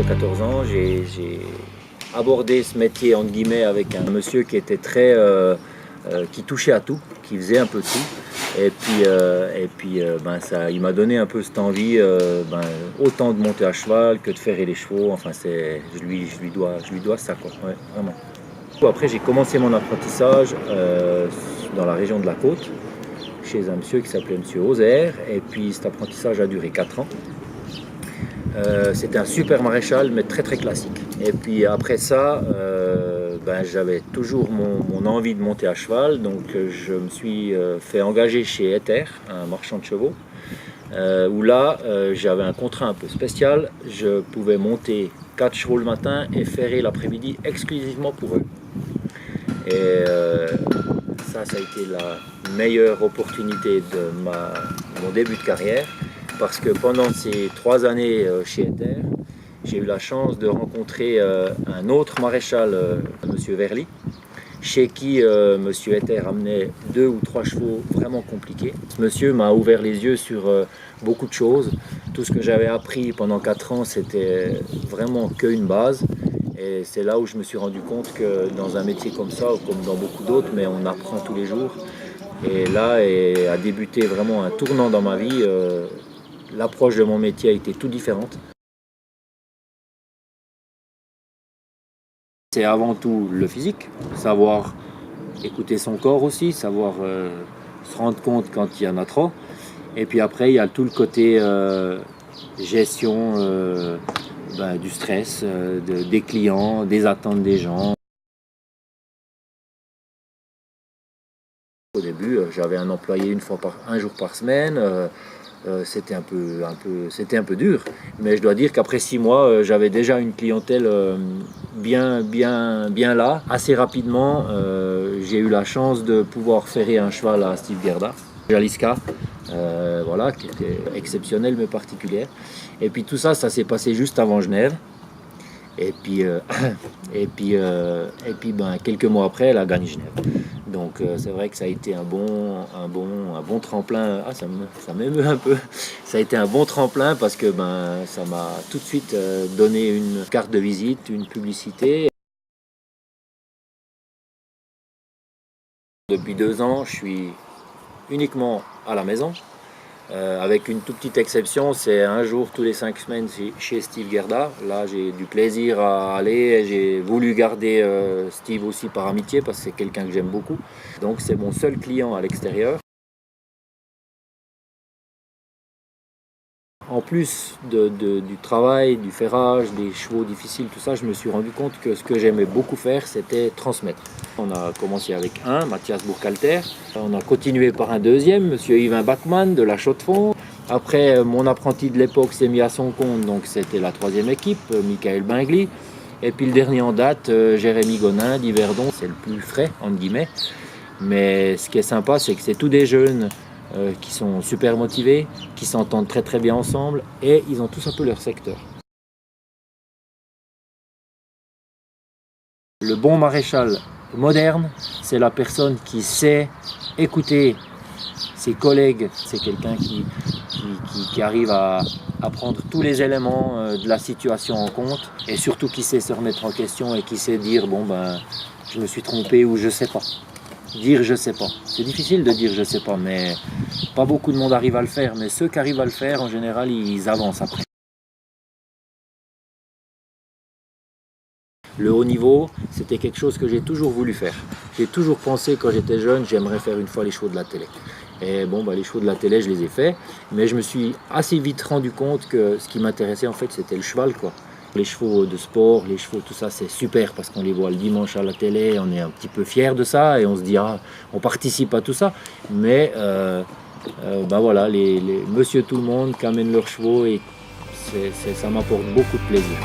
14 ans, j'ai abordé ce métier entre guillemets avec un monsieur qui était qui touchait à tout, qui faisait un peu de tout. Il m'a donné un peu cette envie, autant de monter à cheval que de ferrer les chevaux. Enfin, je lui dois ça, quoi. Ouais, vraiment. Après, j'ai commencé mon apprentissage dans la région de la Côte, chez un monsieur qui s'appelait monsieur Ozer. Et puis cet apprentissage a duré 4 ans. C'était un super maréchal, mais très très classique. Et puis après ça, j'avais toujours mon envie de monter à cheval, donc je me suis fait engager chez Ether, un marchand de chevaux, où là j'avais un contrat un peu spécial. Je pouvais monter 4 chevaux le matin et ferrer l'après-midi exclusivement pour eux. Et ça a été la meilleure opportunité de mon début de carrière, parce que pendant ces 3 années chez Ether, j'ai eu la chance de rencontrer un autre maréchal, monsieur Verly, chez qui monsieur Ether amenait 2 ou 3 chevaux vraiment compliqués. Ce monsieur m'a ouvert les yeux sur beaucoup de choses. Tout ce que j'avais appris pendant 4 ans, c'était vraiment qu'une base. Et c'est là où je me suis rendu compte que dans un métier comme ça, ou comme dans beaucoup d'autres, mais on apprend tous les jours. Et là a débuté vraiment un tournant dans ma vie. L'approche de mon métier a été tout différente. C'est avant tout le physique, savoir écouter son corps aussi, savoir se rendre compte quand il y en a trop. Et puis après, il y a tout le côté gestion du stress, des clients, des attentes des gens. Au début, j'avais un employé un jour par semaine. C'était un peu dur, mais je dois dire qu'après 6 mois, j'avais déjà une clientèle bien là. Assez rapidement, j'ai eu la chance de pouvoir ferrer un cheval à Steve Gerda, Jaliska, qui était exceptionnel mais particulière. Et puis tout ça s'est passé juste avant Genève. Et puis quelques mois après, elle a gagné Genève. Donc c'est vrai que ça a été un bon tremplin. Ah, ça m'émeut un peu. Ça a été un bon tremplin parce que ça m'a tout de suite donné une carte de visite, une publicité. Depuis 2 ans, je suis uniquement à la maison. Avec une toute petite exception, c'est un jour tous les 5 semaines chez Steve Gerda. Là, j'ai du plaisir à aller et j'ai voulu garder Steve aussi par amitié parce que c'est quelqu'un que j'aime beaucoup. Donc c'est mon seul client à l'extérieur. En plus du travail, du ferrage, des chevaux difficiles, tout ça, je me suis rendu compte que ce que j'aimais beaucoup faire, c'était transmettre. On a commencé avec un, Mathias Burkhalter. On a continué par un deuxième, monsieur Yvain Bachmann de la Chaux-de-Fonds. Après, mon apprenti de l'époque s'est mis à son compte, donc c'était la 3e équipe, Michael Bingli. Et puis le dernier en date, Jérémy Gonin d'Yverdon, c'est le plus frais, entre guillemets. Mais ce qui est sympa, c'est que c'est tous des jeunes qui sont super motivés, qui s'entendent très très bien ensemble et ils ont tous un peu leur secteur. Le bon maréchal moderne, c'est la personne qui sait écouter ses collègues, c'est quelqu'un qui arrive à prendre tous les éléments de la situation en compte et surtout qui sait se remettre en question et qui sait dire je me suis trompé ou je sais pas. Dire je sais pas. C'est difficile de dire je sais pas, mais pas beaucoup de monde arrive à le faire. Mais ceux qui arrivent à le faire, en général, ils avancent après. Le haut niveau, c'était quelque chose que j'ai toujours voulu faire. J'ai toujours pensé quand j'étais jeune, j'aimerais faire une fois les chevaux de la télé. Et les chevaux de la télé, je les ai faits. Mais je me suis assez vite rendu compte que ce qui m'intéressait, en fait, c'était le cheval, quoi. Les chevaux de sport, les chevaux, tout ça, c'est super parce qu'on les voit le dimanche à la télé, on est un petit peu fiers de ça et on se dit, on participe à tout ça. Mais les monsieur tout le monde qui amènent leurs chevaux et ça m'apporte beaucoup de plaisir.